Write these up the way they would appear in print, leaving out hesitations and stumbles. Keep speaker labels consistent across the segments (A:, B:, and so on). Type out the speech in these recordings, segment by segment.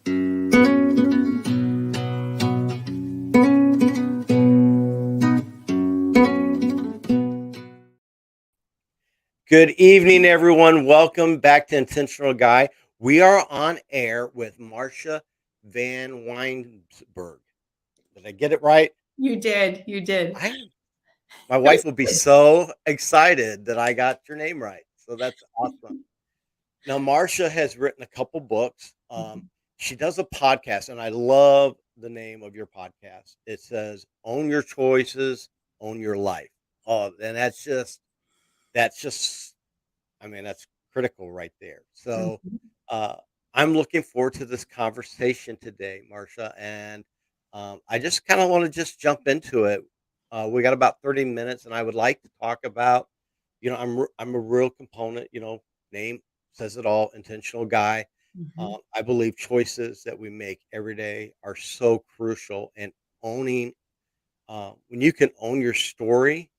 A: Good evening, everyone. Welcome back to Intentional Guy. We are on air with Marsha Vanwynsberghe. Did I get it right?
B: You did. You did.
A: My wife will be so excited that I got your name right. So that's awesome. Now, Marsha has written a couple books. She does a podcast, and I love the name of your podcast. It says, "Own Your Choices, Own Your Life." Oh, and that's just that's critical right there. So,
B: Mhm.
A: I'm looking forward to this conversation today, Marsha, and I just kind of want to just jump into it. We got about 30 minutes, and I would like to talk about, I'm a real component. Name says it all. Intentional guy.
B: Mhm.
A: I believe choices that we make every day are so crucial, and owning when you can own your story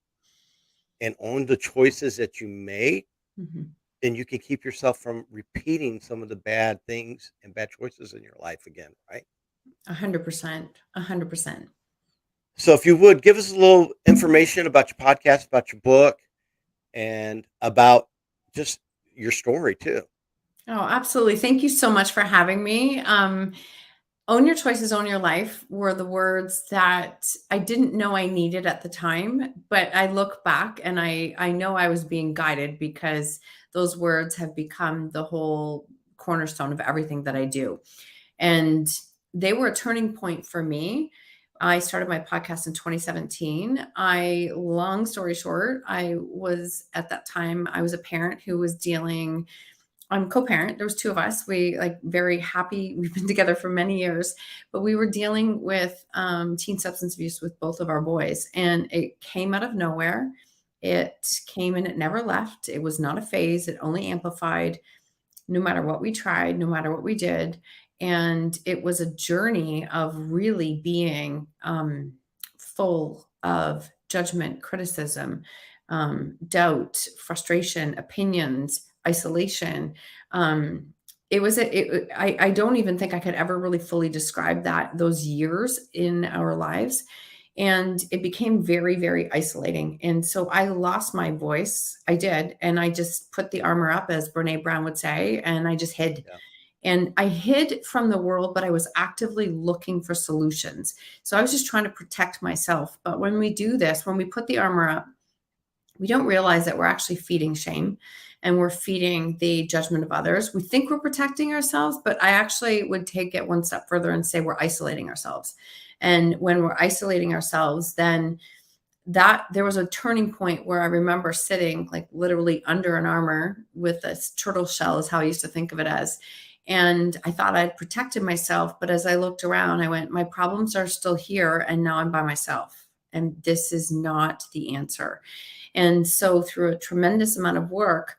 A: and own the choices that you make,
B: Mhm.
A: then you can keep yourself from repeating some of the bad things and bad choices in your life again, right?
B: 100%. 100%.
A: So if you would give us a little information about your podcast, about your book, and about just your story too.
B: Oh, absolutely. Thank you so much for having me. Own your choices, own your life were the words that I didn't know I needed at the time, but I look back and I know I was being guided because those words have become the whole cornerstone of everything that I do. And they were a turning point for me. I started my podcast in 2017. Long story short, I was at that time, I was a parent who was dealing, I'm co-parent. There was two of us. We like very happy. We've been together for many years, but we were dealing with teen substance abuse with both of our boys, and it came out of nowhere. It came and it never left. It was not a phase. It only amplified no matter what we tried, no matter what we did. And it was a journey of really being full of judgment, criticism, doubt, frustration, opinions, isolation. I don't even think I could ever really fully describe those years in our lives. And it became very, very isolating. And so I lost my voice. I did. And I just put the armor up, as Brene Brown would say, and I just hid.
A: Yeah.
B: And I hid from the world, but I was actively looking for solutions. So I was just trying to protect myself. But when we do this, when we put the armor up, we don't realize that we're actually feeding shame and we're feeding the judgment of others. We think we're protecting ourselves, but I actually would take it one step further and say we're isolating ourselves. And when we're isolating ourselves, then there was a turning point where I remember sitting like literally under an armor with a turtle shell is how I used to think of it as. And I thought I'd protected myself. But as I looked around, I went, my problems are still here. And now I'm by myself. And this is not the answer. And so through a tremendous amount of work,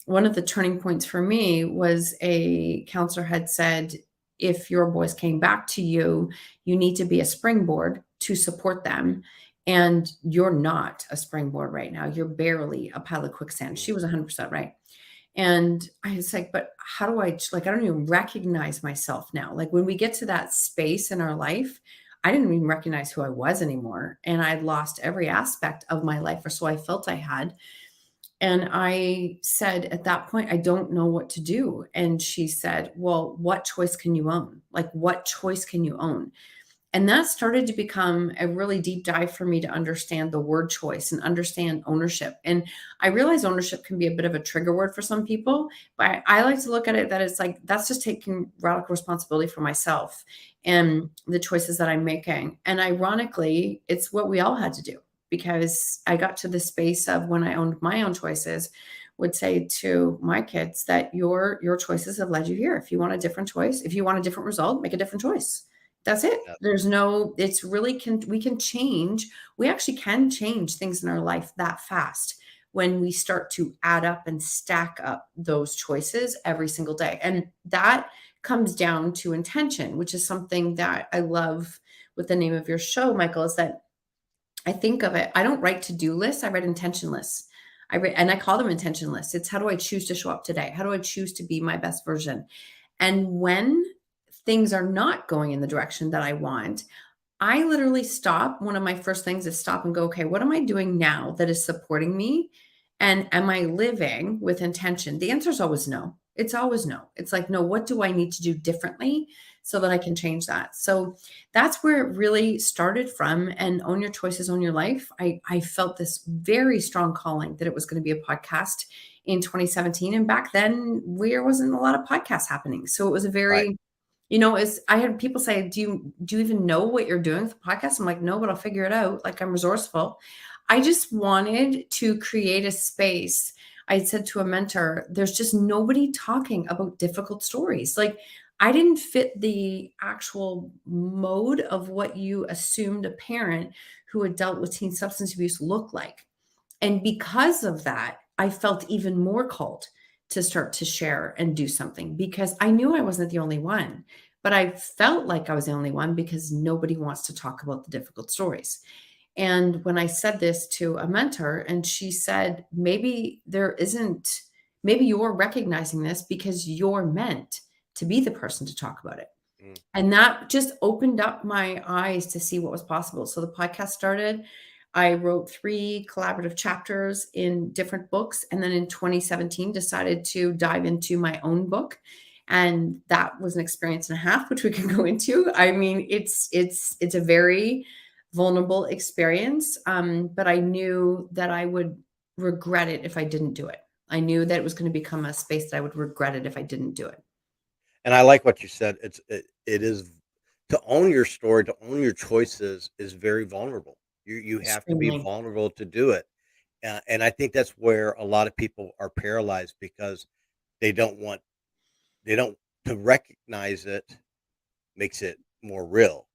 B: one of the turning points for me was a counselor had said, if your boys came back to you, you need to be a springboard to support them. And you're not a springboard right now. You're barely a pile of quicksand. She was 100% right. And I was like, but how do I don't even recognize myself now. Like when we get to that space in our life, I didn't even recognize who I was anymore. And I'd lost every aspect of my life, or so I felt I had. And I said at that point, I don't know what to do. And she said, well, what choice can you own? Like, what choice can you own? And that started to become a really deep dive for me to understand the word choice and understand ownership. And I realize ownership can be a bit of a trigger word for some people, but I like to look at it that it's like, that's just taking radical responsibility for myself and the choices that I'm making. And ironically, it's what we all had to do, because I got to the space of when I owned my own choices, would say to my kids that your choices have led you here. If you want a different choice, if you want a different result, make a different choice. That's it.
A: Yeah.
B: It's really we can change. We actually can change things in our life that fast when we start to add up and stack up those choices every single day. And that comes down to intention, which is something that I love with the name of your show, Michael, is that I think of it, I don't write to-do lists, I write intention lists. And I call them intention lists. It's how do I choose to show up today? How do I choose to be my best version? And when things are not going in the direction that I want, I literally stop. One of my first things is stop and go, okay, what am I doing now that is supporting me? And am I living with intention? The answer is always no. It's always no. It's like, no, what do I need to do differently so that I can change that? So that's where it really started from. And Own Your Choices, Own Your Life. I felt this very strong calling that it was going to be a podcast in 2017. And back then, there wasn't a lot of podcasts happening. So it was a
A: Right.
B: very, is I had people say, "Do you even know what you're doing with the podcast?" I'm like, "No, but I'll figure it out." Like, I'm resourceful. I just wanted to create a space. I had said to a mentor, "There's just nobody talking about difficult stories." Like, I didn't fit the actual mode of what you assumed a parent who had dealt with teen substance abuse looked like. And because of that, I felt even more called to start to share and do something because I knew I wasn't the only one. But I felt like I was the only one because nobody wants to talk about the difficult stories. And when I said this to a mentor, and she said, maybe there isn't, maybe you're recognizing this because you're meant to be the person to talk about it.
A: Mm.
B: And that just opened up my eyes to see what was possible. So the podcast started. I wrote 3 collaborative chapters in different books, and then in 2017 decided to dive into my own book. And that was an experience and a half, which we can go into. I mean, it's a very vulnerable experience, but I knew that I would regret it if I didn't do it. I knew that it was going to become a space that I would regret it if I didn't do it.
A: And I like what you said. It is to own your story, to own your choices is very vulnerable. You have to be
B: Extremely.
A: vulnerable to do it. And I think that's where a lot of people are paralyzed because they don't want they don't to recognize it makes it more real.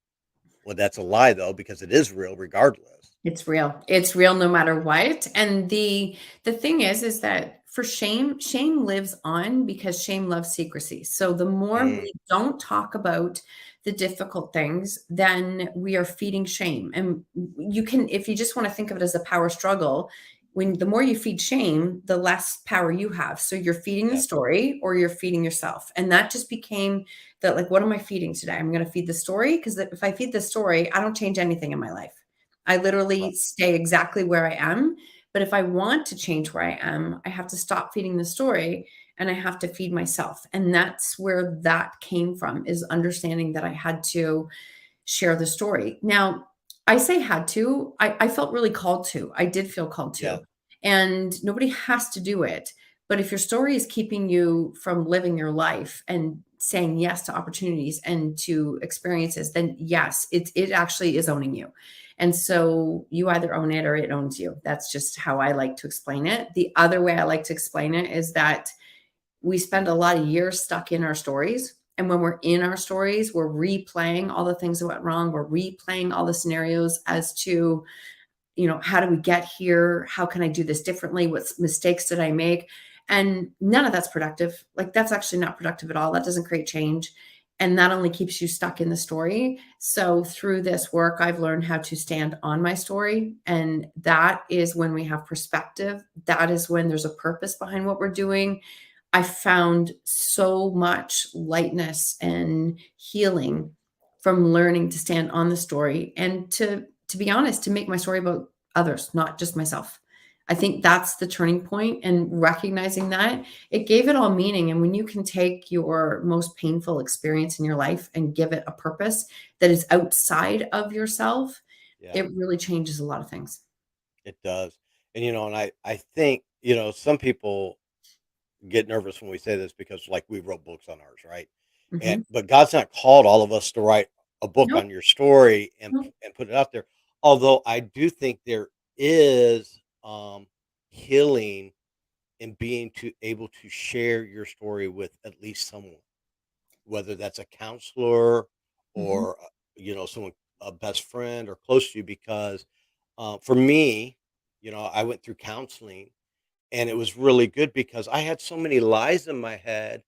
A: Well, that's a lie though, because it is real regardless.
B: It's real. It's real no matter what. And the thing is that for shame, shame lives on because shame loves secrecy. So the more
A: Mm,
B: we don't talk about the difficult things, then we are feeding shame. And you can, if you just want to think of it as a power struggle, when the more you feed shame, the less power you have. So you're feeding the
A: yeah,
B: story or you're feeding yourself. And that just became that, like, what am I feeding today? I'm going to feed the story because if I feed the story, I don't change anything in my life. I
A: right,
B: literally stay exactly where I am. But if I want to change where I am, I have to stop feeding the story and I have to feed myself. And that's where that came from, is understanding that I had to share the story. Now, I say had to, I felt really called to. I did feel called
A: yeah,
B: to. And nobody has to do it. But if your story is keeping you from living your life and saying yes to opportunities and to experiences, then yes, it actually is owning you. And so you either own it or it owns you. That's just how I like to explain it. The other way I like to explain it is that we spend a lot of years stuck in our stories. And when we're in our stories, we're replaying all the things that went wrong. We're replaying all the scenarios as to, how do we get here? How can I do this differently? What mistakes did I make? And none of that's productive. Like, that's actually not productive at all. That doesn't create change. And that only keeps you stuck in the story. So through this work, I've learned how to stand on my story. And that is when we have perspective. That is when there's a purpose behind what we're doing. I found so much lightness and healing from learning to stand on the story and to be honest, to make my story about others, not just myself. I think that's the turning point, and recognizing that it gave it all meaning. And when you can take your most painful experience in your life and give it a purpose that is outside of yourself,
A: yeah,
B: it really changes a lot of things.
A: it does. And and I think, some people get nervous when we say this because like we wrote books on ours, right? And
B: Mhm.
A: but God's not called all of us to write a book
B: Nope,
A: on your story
B: nope.
A: and put it out there. Although I do think there is healing in being able to share your story with at least someone, whether that's a counselor
B: Mhm.
A: or someone, a best friend or close to you, because for me, I went through counseling and it was really good because I had so many lies in my head.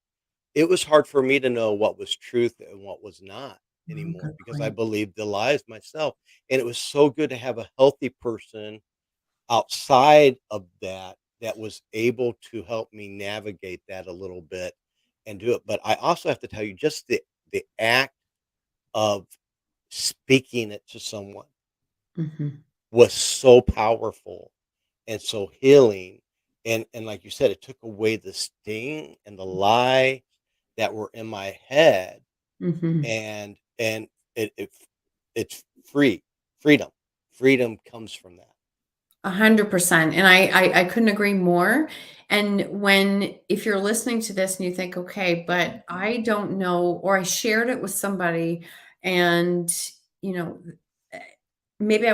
A: It was hard for me to know what was truth and what was not
B: Oh,
A: anymore
B: good
A: because I
B: point.
A: believed the lies myself. And it was so good to have a healthy person outside of that was able to help me navigate that a little bit and do it. But I also have to tell you, just the act of speaking it to someone
B: Mhm.
A: was so powerful and so healing, and like you said, it took away the sting and the lie that were in my head,
B: Mhm.
A: and it's freedom. Freedom comes from that.
B: 100%. And I couldn't agree more. And when, if you're listening to this and you think, okay, but I don't know, or I shared it with somebody and, you know, eh, maybe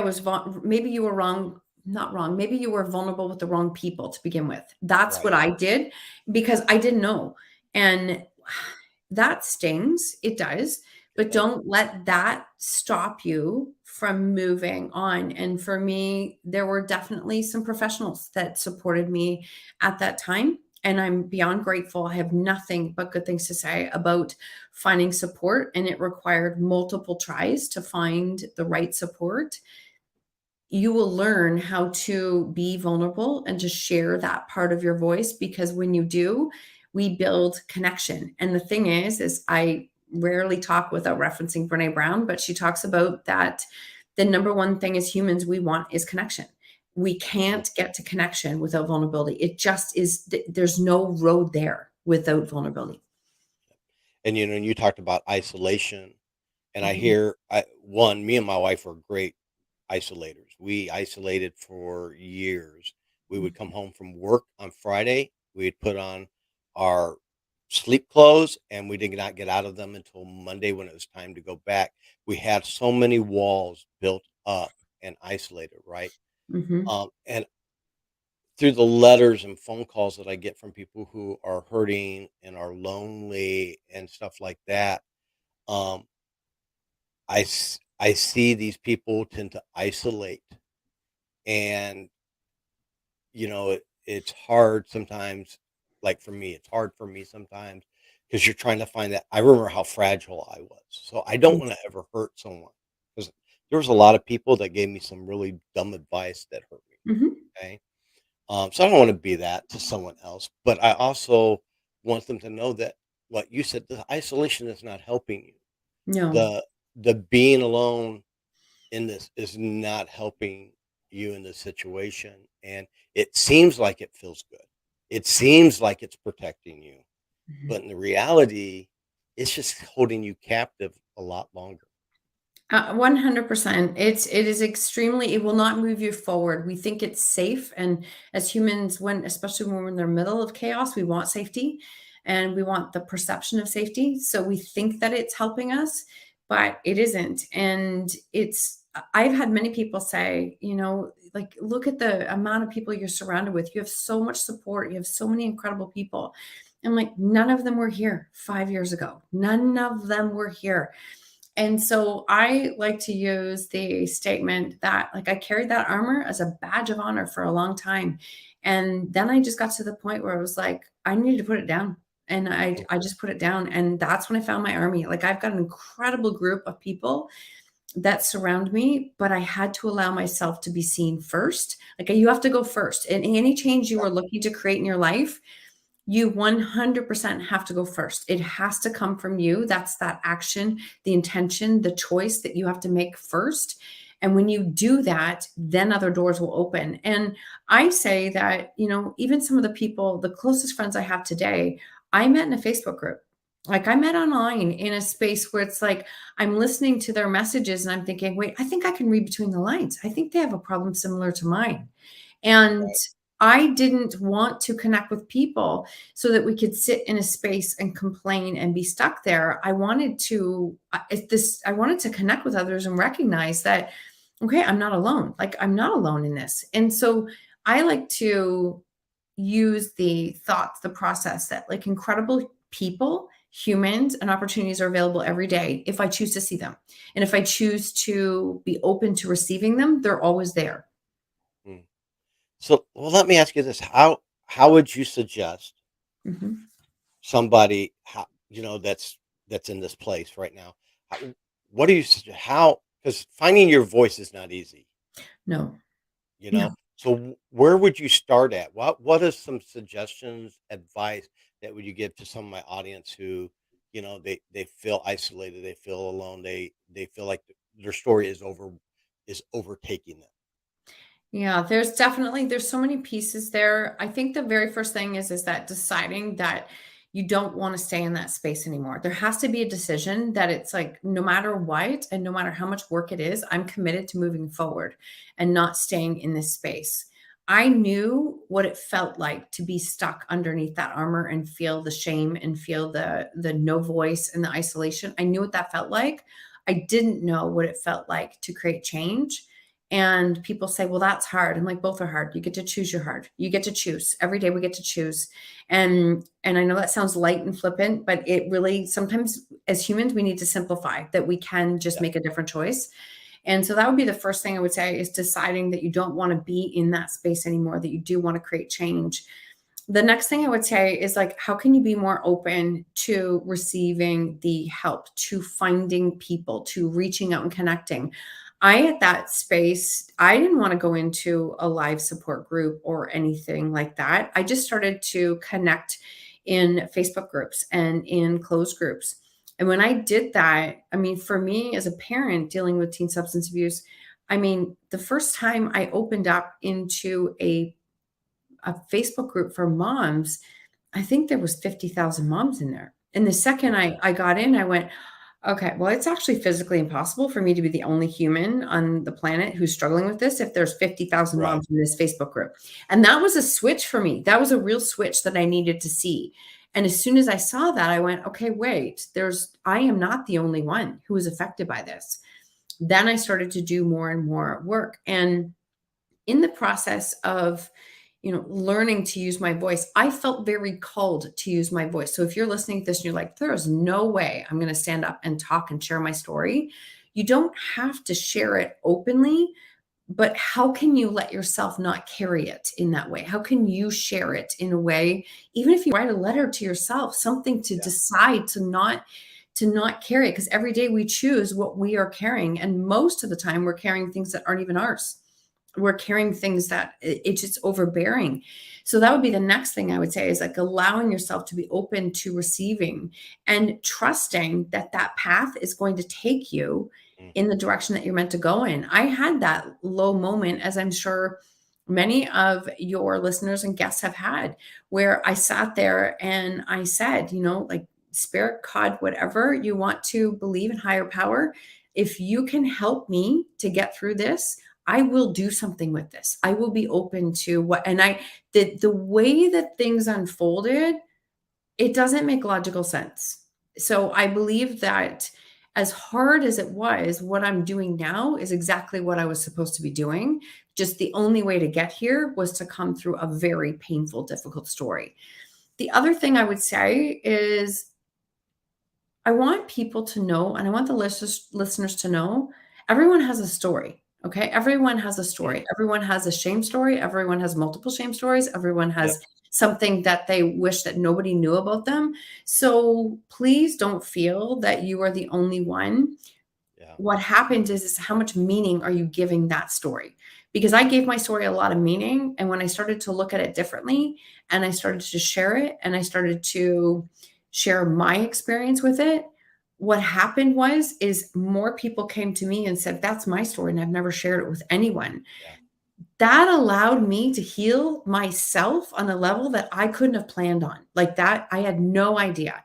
B: maybe you were wrong, not wrong. Maybe you were vulnerable with the wrong people to begin with. That's what
A: Right.
B: I did because I didn't know. And that stings. It does.
A: It
B: But
A: does.
B: don't let that stop you from moving on. And for me, there were definitely some professionals that supported me at that time. And I'm beyond grateful. I have nothing but good things to say about finding support. And it required multiple tries to find the right support. You will learn how to be vulnerable and to share that part of your voice, because when you do, we build connection. And the thing is I rarely talk without referencing Brene Brown, but she talks about that the number one thing as humans we want is connection. We
A: Mhm.
B: can't get to connection without vulnerability. It just is, there's no road there without vulnerability.
A: And, and you talked about isolation, and I
B: Mhm,
A: hear me and my wife were great isolators. We isolated for years. We would come home from work on Friday. We'd put on our sleep clothes, and we did not get out of them until Monday when it was time to go back. We had so many walls built up and isolated, right?
B: mhm,
A: And through the letters and phone calls that I get from people who are hurting and are lonely and stuff like that, um, I see these people tend to isolate, and it's hard sometimes. Like for me, it's hard for me sometimes because you're trying to find that. I remember how fragile I was, so I don't
B: mm,
A: want to ever hurt someone because there was a lot of people that gave me some really dumb advice that hurt me.
B: mhm.
A: Okay, so I don't want to be that to someone else, but I also want them to know that what you said, the isolation is not helping you.
B: No.
A: The being alone in this is not helping you in this situation, and it seems like it feels good. It seems like it's protecting you,
B: Mhm.
A: but in the reality, it's just holding you captive a lot longer.
B: 100%. It is extremely, it will not move you forward. We think it's safe. And as humans, when, especially when we're in the middle of chaos, we want safety and we want the perception of safety. So we think that it's helping us, but it isn't. And I've had many people say, like, look at the amount of people you're surrounded with. You have so much support. You have so many incredible people. I'm like, none of them were here 5 years ago. None of them were here. And so I like to use the statement that, like, I carried that armor as a badge of honor for a long time. And then I just got to the point where I was like, I needed to put it down. And
A: Mm,
B: I just put it down. And that's when I found my army. Like, I've got an incredible group of people that surround me, but I had to allow myself to be seen first. Like, you have to go first. And any change you
A: yeah,
B: are looking to create in your life, you 100% have to go first. It has to come from you. That's that action, the intention, the choice that you have to make first. And when you do that, then other doors will open. And I say that, even some of the people, the closest friends I have today, I met in a Facebook group. Like, I met online in a space where it's like I'm listening to their messages and I'm thinking, wait, I think I can read between the lines. I think they have a problem similar to mine. And
A: right.
B: I didn't want to connect with people so that we could sit in a space and complain and be stuck there. I wanted to connect with others and recognize that, okay, I'm not alone. Like, I'm not alone in this. And so I like to use the thoughts, the process that, like, incredible people, humans, and opportunities are available every day if I choose to see them. And if I choose to be open to receiving them, they're always there.
A: Mm. So, well, let me ask you this: how would you suggest
B: Mhm.
A: somebody that's in this place right now? How, what do you how because finding your voice is not easy,
B: No,
A: you
B: no.
A: know. So where would you start at? What is some suggestions, advice that would you give to some of my audience who they feel isolated, they feel alone, they feel like their story is overtaking them.
B: Yeah, there's so many pieces there. I think the very first thing is that deciding that you don't want to stay in that space anymore. There has to be a decision that it's like no matter what and no matter how much work it is, I'm committed to moving forward and not staying in this space. I knew what it felt like to be stuck underneath that armor and feel the shame and feel the no voice and the isolation. I knew what that felt like. I didn't know what it felt like to create change. And people say, well, that's hard. I'm like, both are hard. You get to choose your hard. You get to choose. Every day we get to choose. And I know that sounds light and flippant, but it really sometimes as humans, we need to simplify that we can just
A: Yeah.
B: make a different choice. And so that would be the first thing I would say is deciding that you don't want to be in that space anymore, that you do want to create change. The next thing I would say is like, how can you be more open to receiving the help, to finding people, to reaching out and connecting? At that space, I didn't want to go into a live support group or anything like that. I just started to connect in Facebook groups and in closed groups. And when I did that, I mean, for me as a parent dealing with teen substance abuse, I mean, the first time I opened up into a Facebook group for moms, I think there was 50,000 moms in there. And the second I got in, I went, okay, well, it's actually physically impossible for me to be the only human on the planet who's struggling with this if there's 50,000
A: Right.
B: moms in this Facebook group. And that was a switch for me. That was a real switch that I needed to see. And as soon as I saw that, I went, okay, wait, I am not the only one who is affected by this. Then I started to do more and more work. And in the process of learning to use my voice, I felt very called to use my voice. So if you're listening to this and you're like, there is no way I'm going to stand up and talk and share my story, you don't have to share it openly, but how can you let yourself not carry it in that way? How can you share it in a way, even if you write a letter to yourself, something to
A: Yeah.
B: decide to not carry it? Because every day we choose what we are carrying. And most of the time we're carrying things that aren't even ours. We're carrying things that it's just overbearing. So that would be the next thing I would say is like allowing yourself to be open to receiving and trusting that that path is going to take you in
A: Mhm.
B: the direction that you're meant to go in. I had that low moment, as I'm sure many of your listeners and guests have had, where I sat there and I said, like spirit, God, whatever you want to believe in higher power, if you can help me to get through this, I will do something with this. I will be open to what, and the way that things unfolded, it doesn't make logical sense. So I believe that as hard as it was, what I'm doing now is exactly what I was supposed to be doing. Just the only way to get here was to come through a very painful, difficult story. The other thing I would say is I want people to know, and I want the listeners to know, everyone has a story. Okay. Everyone has a
A: Mhm.
B: story. Everyone has a shame story. Everyone has multiple shame stories. Everyone
A: Yep.
B: has something that they wish that nobody knew about them. So please don't feel that you are the only one.
A: Yeah.
B: What happens is how much meaning are you giving that story? Because I gave my story a lot of meaning. And when I started to look at it differently and I started to share it and I started to share my experience with it, what happened is more people came to me and said, that's my story. And I've never shared it with anyone.
A: Yeah.
B: That allowed me to heal myself on a level that I couldn't have planned on. Like that, I had no idea.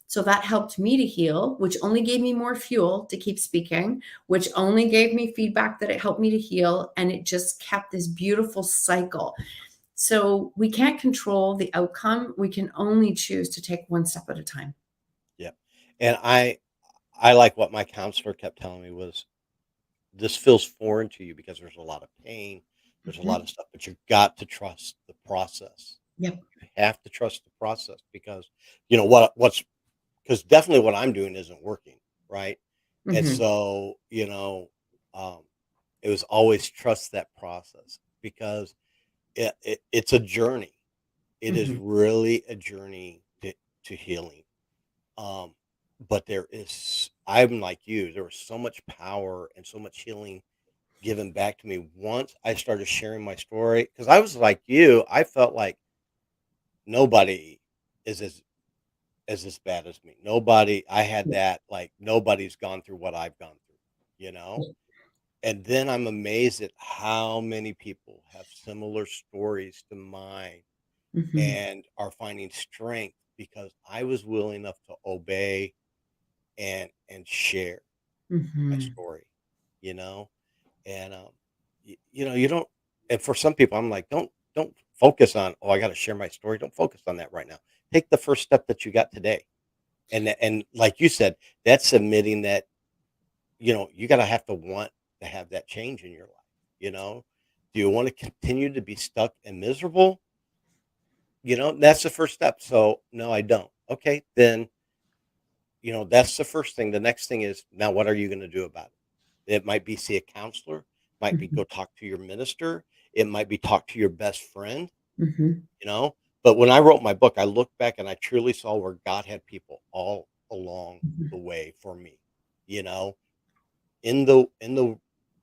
B: So that helped me to heal, which only gave me more fuel to keep speaking, which only gave me feedback that it helped me to heal. And it just kept this beautiful cycle. So we can't control the outcome. We can only choose to take one step at a time.
A: Yep. And I like what my counselor kept telling me was, "This feels foreign to you because there's a lot of pain, there's a lot of
B: Mhm.
A: stuff, but you've got to trust the process.
B: Yep.
A: You have to trust the process because, what's because definitely what I'm doing isn't working, right? And
B: Mhm.
A: so, um, it was always trust that process because it's a journey. It is
B: Mhm.
A: really a journey to healing. Um, but I'm like you, there was so much power and so much healing given back to me once I started sharing my story. Because I was like you, I felt like nobody is as as bad as me. Nobody I had that, like, nobody's gone through what I've gone through, you know? And then I'm amazed at how many people have similar stories to mine
B: Mhm,
A: and are finding strength because I was willing enough to obey and share my
B: mhm.
A: story, you know? And, you don't and for some people, I'm like, don't focus on, "Oh, I gotta share my story." Don't focus on that right now. Take the first step that you got today. And like you said, that's admitting that, you gotta have to want to have that change in your life, you know? Do you wanna continue to be stuck and miserable? That's the first step. So, no, I don't. Okay, then, that's the first thing. The next thing is, now what are you gonna do about it? It might be see a counselor, might be
B: Mhm,
A: go talk to your minister, it might be talk to your best friend,
B: mhm,
A: you know? But when I wrote my book, I looked back and I truly saw where God had people all along
B: mhm.
A: the way for me, you know, in the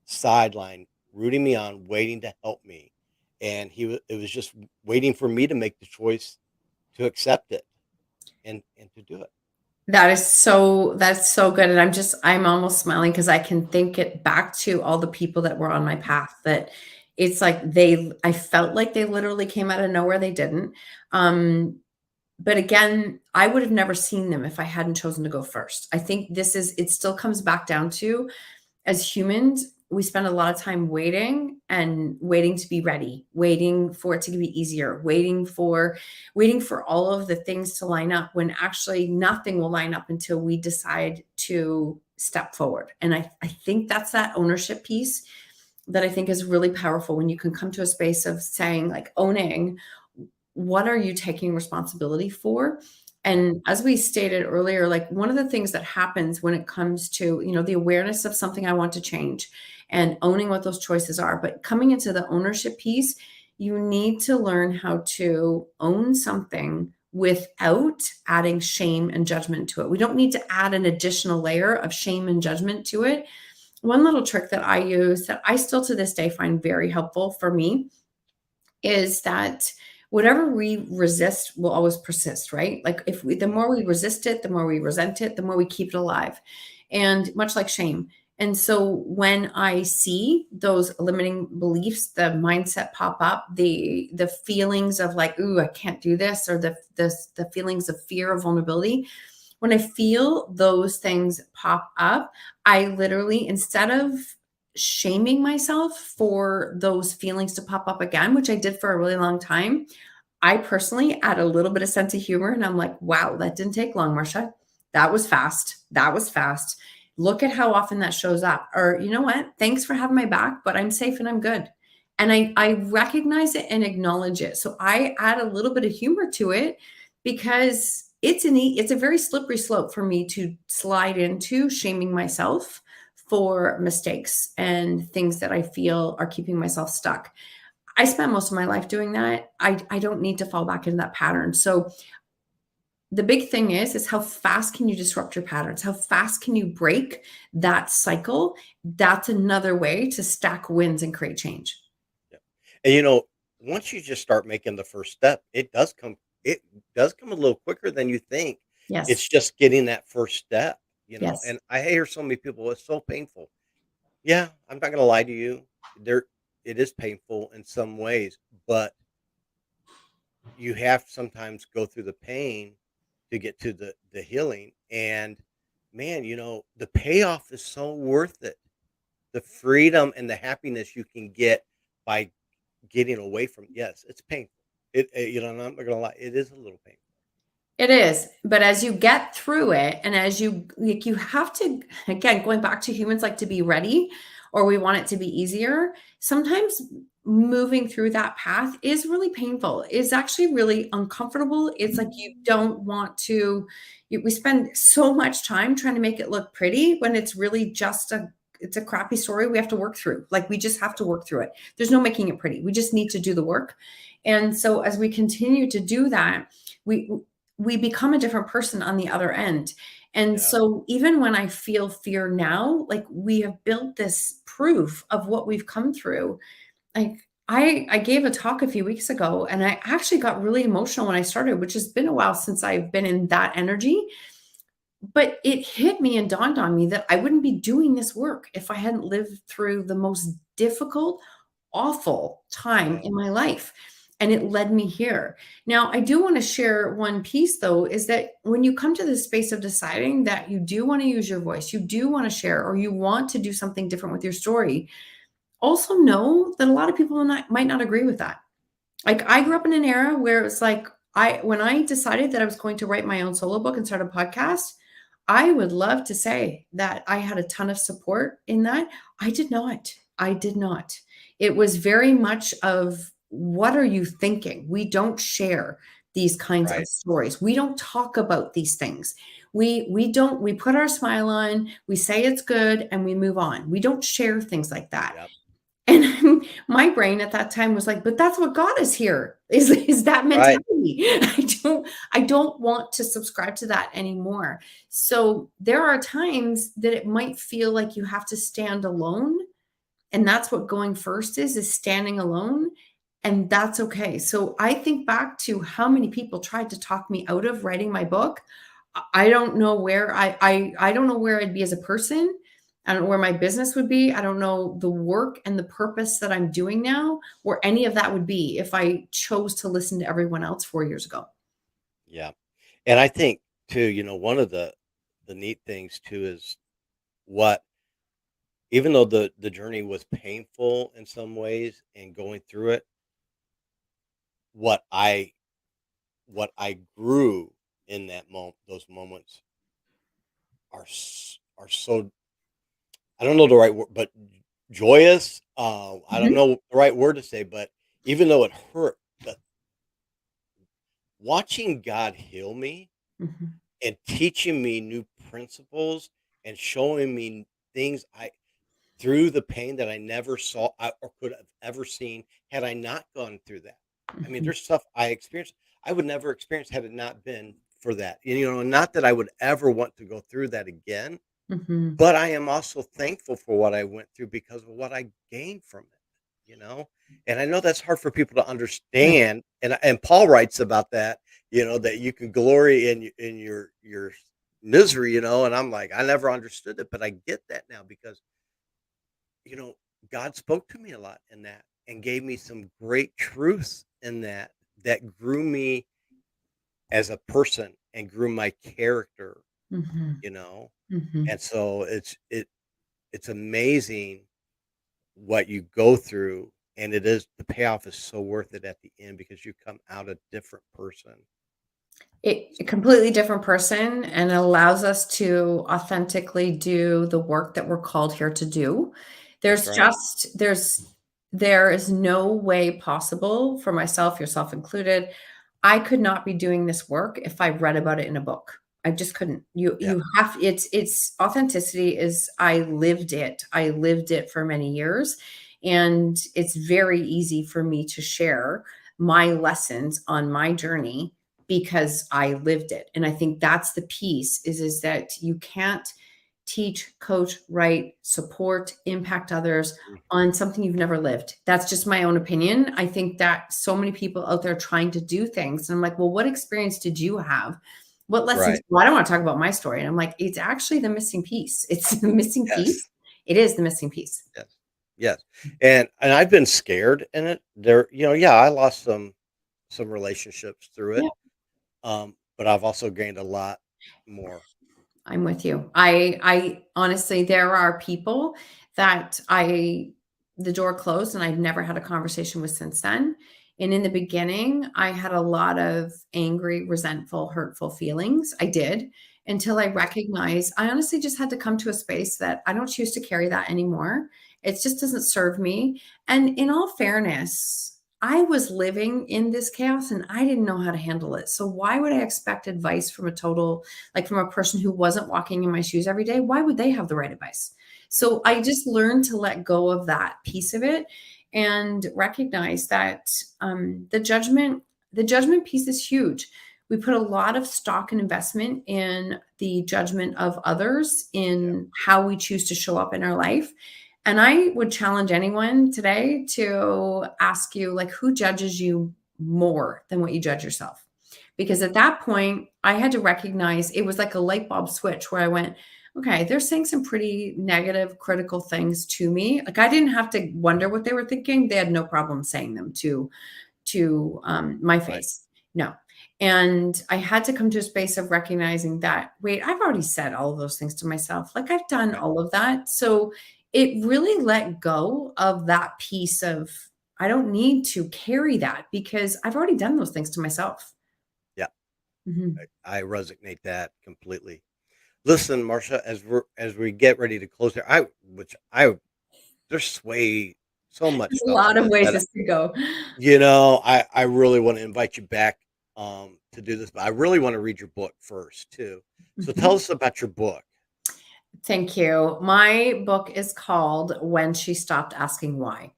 A: sideline, rooting me on, waiting to help me. And it was just waiting for me to make the choice to accept it and to do it.
B: That's so good, and I'm almost smiling because I can think it back to all the people that were on my path that it's like I felt like they literally came out of nowhere, they didn't. Um, but again, I would have never seen them if I hadn't chosen to go first. I think it still comes back down to, as humans, we spend a lot of time waiting and waiting to be ready, waiting for it to be easier, waiting for all of the things to line up when actually nothing will line up until we decide to step forward. And I think that's that ownership piece that I think is really powerful when you can come to a space of saying, like, owning what are you taking responsibility for?
A: Right.
B: And as we stated earlier, like, one of the things that happens when it comes to, the awareness of something I want to change and owning what those choices are, but coming into the ownership piece, you need to learn how to own something without adding shame and judgment to it. We don't need to add an additional layer of shame and judgment to it. One little trick that I use that I still to this day find very helpful for me is that whatever we resist will always persist, right? Like, the
A: Mhm.
B: more we resist it, the more we resent it, the more we keep it alive. And much like shame. And so when I see those limiting beliefs, the mindset pop up, the feelings of like, ooh, I can't do this, or the feelings of fear of vulnerability, when I feel those things pop up, I literally, instead of shaming myself for those feelings to pop up again, which I did for a really long time, I personally add a little bit of sense of humor and I'm like, wow, that didn't take long, Marsha. That was fast. That was fast. Look at how often that shows up. Or, you know what? Thanks for having my back, but I'm safe and I'm good. And I recognize it and acknowledge it. So I add a little bit of humor to it because it's a very slippery slope for me to slide into shaming myself for mistakes and things that I feel are keeping myself stuck. I spent most of my life doing that. I don't need to fall back into that pattern. So the big thing is how fast can you disrupt your patterns? How fast can you break that cycle? That's another way to stack wins and create change.
A: Yeah. And once you just start making the first step, it does come a little quicker than you think.
B: Yes.
A: It's just getting that first step,
B: Yes.
A: and I hear so many people, it's so painful. Yeah, I'm not gonna lie to you. There it is painful in some ways, but you have to sometimes go through the pain to get to the healing. And man, the payoff is so worth it. The freedom and the happiness you can get by getting away from, yes, it's painful. And I'm not gonna lie, it is a little painful.
B: It is, but as you get through it and as you have to, again, going back to humans like to be ready or we want it to be easier. Sometimes moving through that path is really painful. It's actually really uncomfortable. It's like you don't want to we spend so much time trying to make it look pretty when it's really just it's a crappy story we have to work through. Like, we just have to work through it. There's no making it pretty. We just need to do the work. And so as we continue to do that, we we become a different person on the other end. And
A: Yeah.
B: so even when I feel fear now, like, we have built this proof of what we've come through. Like, I gave a talk a few weeks ago, and I actually got really emotional when I started, which has been a while since I've been in that energy. But it hit me and dawned on me that I wouldn't be doing this work if I hadn't lived through the most difficult, awful time
A: Yeah,
B: in my life. And it led me here. Now, I do want to share one piece, though, is that when you come to this space of deciding that you do want to use your voice, you do want to share, or you want to do something different with your story, also know that a lot of people might not agree with that. Like, I grew up in an era where it's like, when I decided that I was going to write my own solo book and start a podcast, I would love to say that I had a ton of support in that. I did not. I did not. It was very much of, what are you thinking? We don't share these kinds of
A: right.
B: stories. We don't talk about these things. We put our smile on, we say it's good, and we move on. We don't share things like that.
A: Yep,
B: And my brain at that time was like, but that's what got us here, is that
A: right.
B: mentality. I don't want to subscribe to that anymore. So there are times that it might feel like you have to stand alone. And that's what going first is standing alone. And that's okay. So I think back to how many people tried to talk me out of writing my book. I don't know where I don't know where I'd be as a person. I don't know where my business would be. I don't know the work and the purpose that I'm doing now, where any of that would be if I chose to listen to everyone else 4 years ago.
A: Yeah. And I think too, one of the neat things too is what even though the journey was painful in some ways and going through it, what I what I grew in that moment, those moments are so, I don't know the right word, but joyous. I don't
B: Mhm,
A: know the right word to say, but even though it hurt, but watching God heal me
B: mhm,
A: and teaching me new principles and showing me things I through the pain that I never saw or could have ever seen had I not gone through that. I mean,
B: mhm,
A: there's stuff I experienced I would never experience had it not been for that. Not that I would ever want to go through that again,
B: mhm.
A: but I am also thankful for what I went through because of what I gained from it, you know? And I know that's hard for people to
B: Right.
A: understand, and Paul writes about that, that you can glory in your misery, and I'm like, I never understood it, but I get that now because, you know, God spoke to me a lot in that and gave me some great truths in that grew me as a person and grew my character,
B: Mhm,
A: you know?
B: mhm.
A: And so it's amazing what you go through, and the payoff is so worth it at the end because you come out a different person.
B: A completely different person, and it allows us to authentically do the work that we're called here to do.
A: That's
B: There's
A: right.
B: just there is no way possible for myself, yourself included. I could not be doing this work if I read about it in a book. I just couldn't. You
A: Yeah.
B: you have it's authenticity is I lived it. I lived it for many years, and it's very easy for me to share my lessons on my journey because I lived it. And I think that's the piece is that you can't teach, coach, write, support, impact others
A: Mhm.
B: on something you've never lived. That's just my own opinion. I think that so many people out there trying to do things. And I'm like, well, what experience did you have? What lessons?
A: Right.
B: Well, I don't want to talk about my story. And I'm like, it's actually the missing piece. It's the missing piece.
A: Yes.
B: It is the missing piece.
A: Yes. Yes. And I've been scared in it. Yeah, I lost some relationships through it.
B: Yeah.
A: But I've also gained a lot more.
B: I'm with you. I honestly, there are people that the door closed and I've never had a conversation with since then. And in the beginning, I had a lot of angry, resentful, hurtful feelings. I did, until I
A: Right.
B: recognized I honestly just had to come to a space that I don't choose to carry that anymore. It just doesn't serve me. And in all fairness, I was living in this chaos and I didn't know how to handle it. So why would I expect advice from from a person who wasn't walking in my shoes every day? Why would they have the right advice? So I
A: Right.
B: just learned to let go of that piece of it and recognize that the judgment piece is huge. We put a lot of stock and investment in the judgment of others
A: Yeah.
B: in how we choose to show up in our life. And I would challenge anyone today to ask you, like, who judges you more than what you judge yourself? Because at that point, I had to recognize it was like a light bulb switch where I went, okay, they're saying some pretty negative, critical things to me. Like, I didn't have to wonder what they were thinking. They had no problem saying them to my
A: Right.
B: face. No. And I had to come to a space of recognizing that, wait, I've already said all of those things to myself. Like, I've done
A: Right.
B: all of that. So it really let go of that piece of, I don't need to carry that because I've already done those things to myself.
A: Yeah.
B: Mhm.
A: I resonate that completely. Listen, Marsha, as we get ready to close here, there's way so much
B: There's a
A: stuff in
B: lot of
A: this
B: ways
A: that
B: this could go.
A: I really want to invite you back to do this, but I really want to read your book first too. So tell
B: Mhm.
A: us about your book.
B: Thank you. My book is called When She Stopped Asking Why.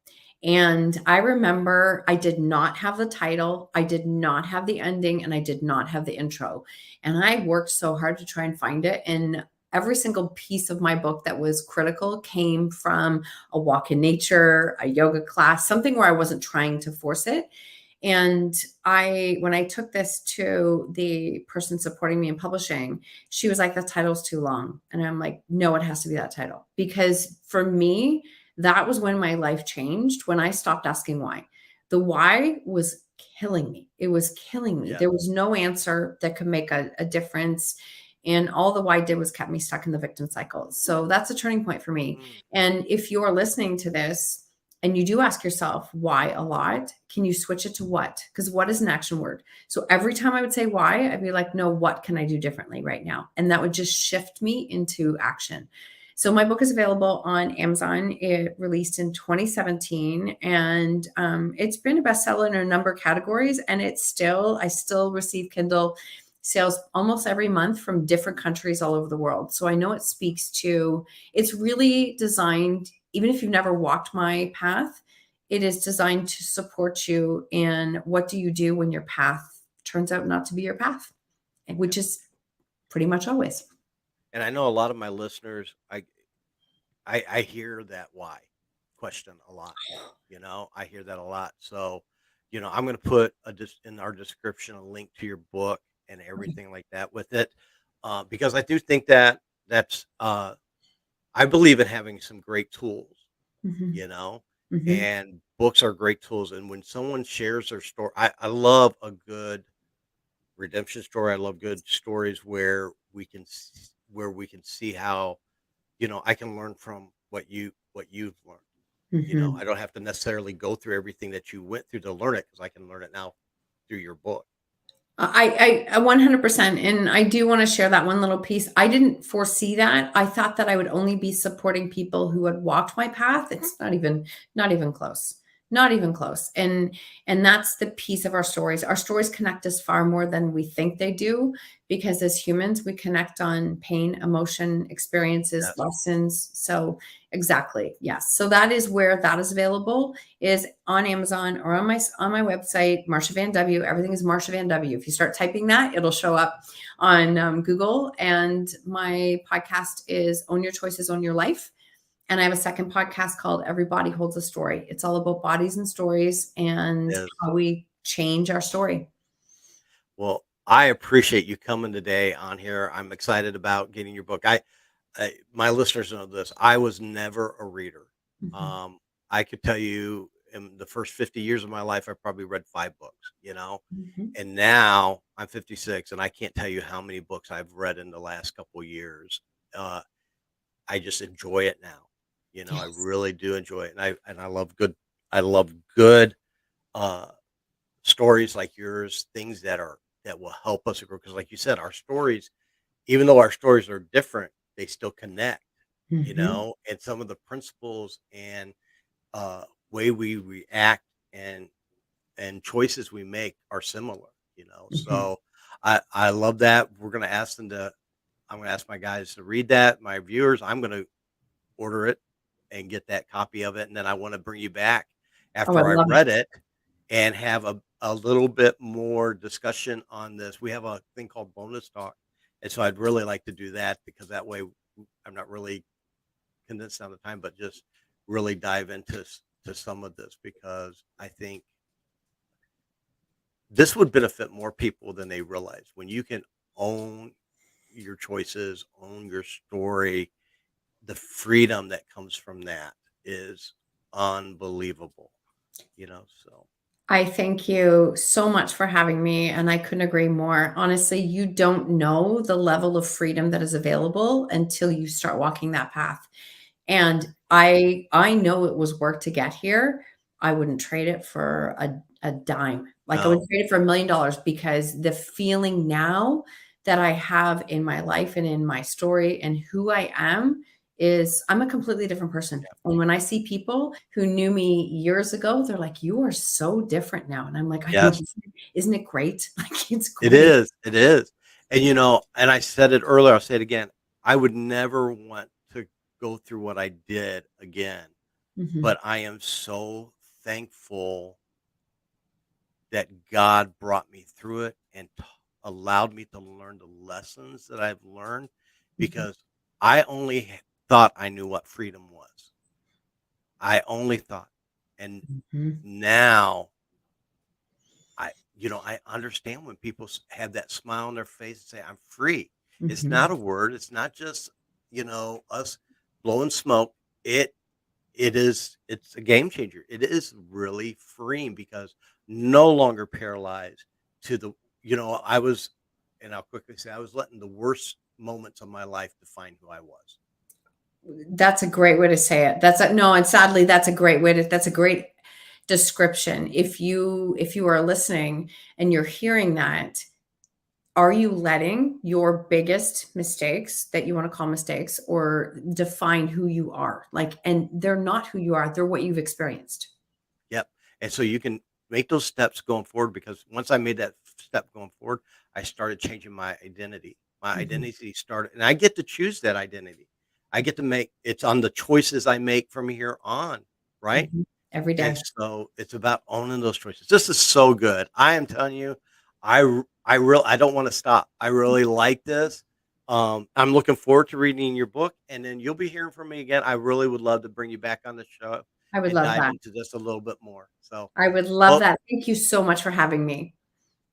B: And I remember I did not have the title, I did not have the ending, and I did not have the intro. And I worked so hard to try and find it. And every single piece of my book that was critical came from a walk in nature, a yoga class, something where I wasn't trying to force it. And when I took this to the person supporting me in publishing, she was like, the title's too long. And I'm like, no, it has to be that title. Because for me, that was when my life changed, when I stopped asking why. The why was killing me. It was killing me.
A: Yeah.
B: There was no answer that could make a difference. And all the why did was kept me stuck in the victim cycle. So that's a turning point for me.
A: Mm,
B: And if you're listening to this, and you do ask yourself why a lot, can you switch it to what? Because what is an action word? So every time I would say why, I'd be like, no, what can I do differently right now? And that would just shift me into action. So my book is available on Amazon. It released in 2017, and it's been a bestseller in a number of categories. And I still receive Kindle sales almost every month from different countries all over the world. So I know it speaks to, it's really designed, even if you've never walked my path, it is designed to support you in what do you do when your path turns out not to be your path,
A: yeah.
B: which is pretty much always.
A: And I know a lot of my listeners, I hear that why question a lot. I hear that a lot. So, I'm going to put in our description a link to your book and everything like that with it, because I do think that I believe in having some great tools,
B: Mhm,
A: you know,
B: mhm,
A: and books are great tools. And when someone shares their story, I love a good redemption story. I love good stories where we can see how I can learn from what you've learned.
B: mhm.
A: I don't have to necessarily go through everything that you went through to learn it because I can learn it now through your book.
B: I 100%, and I do wanna share that one little piece. I didn't foresee that. I thought that I would only be supporting people who had walked my path. It's not even close. Not even close. And that's the piece of our stories. Our stories connect us far more than we think they do, because as humans, we connect on pain, emotion, experiences,
A: Yes.
B: lessons. So exactly, yes. So that is where that is available, is on Amazon or on my website, Marsha Van W. Everything is Marsha Van W. If you start typing that, it'll show up on Google. And my podcast is Own Your Choices, Own Your Life. And I have a second podcast called Everybody Holds a Story. It's all about bodies and stories and
A: Yes.
B: how we change our story.
A: Well, I appreciate you coming today on here. I'm excited about getting your book. My listeners know this. I was never a reader.
B: Mhm,
A: Um, I could tell you in the first 50 years of my life, I probably read 5 books.
B: mhm,
A: And now I'm 56 and I can't tell you how many books I've read in the last couple of years. Uh, I just enjoy it now. I
B: yes.
A: really do enjoy it. And I love good uh stories like yours, things that will help us grow. Because like you said, our stories, even though our stories are different, they still connect,
B: Mhm,
A: and some of the principles and uh way we react and choices we make are similar.
B: mhm.
A: So I love that. I'm gonna ask my guys to read that, my viewers. I'm gonna order it and get that copy of it, and then I wanna bring you back
B: Oh, I
A: after I've
B: love it.
A: read it and have a little bit more discussion on this. We have a thing called bonus talk, and so I'd really like to do that because that way I'm not really condensed down the time, but just really dive into to some of this, because I think this would benefit more people than they realize. When you can own your choices, own your story, the freedom that comes from that is unbelievable, so
B: I thank you so much for having me, and I couldn't agree more. Honestly, you don't know the level of freedom that is available until you start walking that path. And I know it was work to get here. I wouldn't trade it for a dime. Like, I would
A: no,
B: trade it for $1,000,000, because the feeling now that I have in my life and in my story and who I am is I'm a completely different person. And when I see people who knew me years ago, they're like, "You are so different now." And I'm like, "I know.
A: yes,
B: Isn't it great?" Like, it's
A: it
B: great.
A: is, it is. And and I said it earlier, I'll say it again. I would never want to go through what I did again,
B: Mhm,
A: but I am so thankful that God brought me through it and allowed me to learn the lessons that I've learned,
B: mhm,
A: because I only thought I knew what freedom was. I only thought. And
B: mhm,
A: now I understand when people have that smile on their face and say, I'm free. It's
B: mhm.
A: not a word. It's not just, us blowing smoke. It it's a game changer. It is really freeing, because no longer paralyzed to I was, and I'll quickly say, I was letting the worst moments of my life define who I was.
B: That's a great way to say it. That's a no, and sadly, that's a great description. If you are listening and you're hearing that, are you letting your biggest mistakes that you want to call mistakes or define who you are? Like, and they're not who you are, they're what you've experienced.
A: Yep. And so you can make those steps going forward, because once I made that step going forward, I started changing my identity. My
B: Mhm,
A: identity started, and I get to choose that identity. I get to make it's on the choices I make from here on, right?
B: mhm. Every
A: And
B: day.
A: so it's about owning those choices. This is so good. I am telling you, I don't want to stop. I really like this. I'm looking forward to reading your book, and then you'll be hearing from me again. I really would love to bring you back on the show
B: I would
A: and
B: love
A: dive
B: that.
A: into this a little bit more. So,
B: I would love
A: well,
B: that. Thank you so much for having me.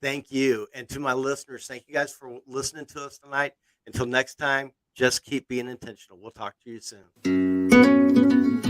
A: thank you. And to my listeners, thank you guys for listening to us tonight. Until next time, just keep being intentional. We'll talk to you soon.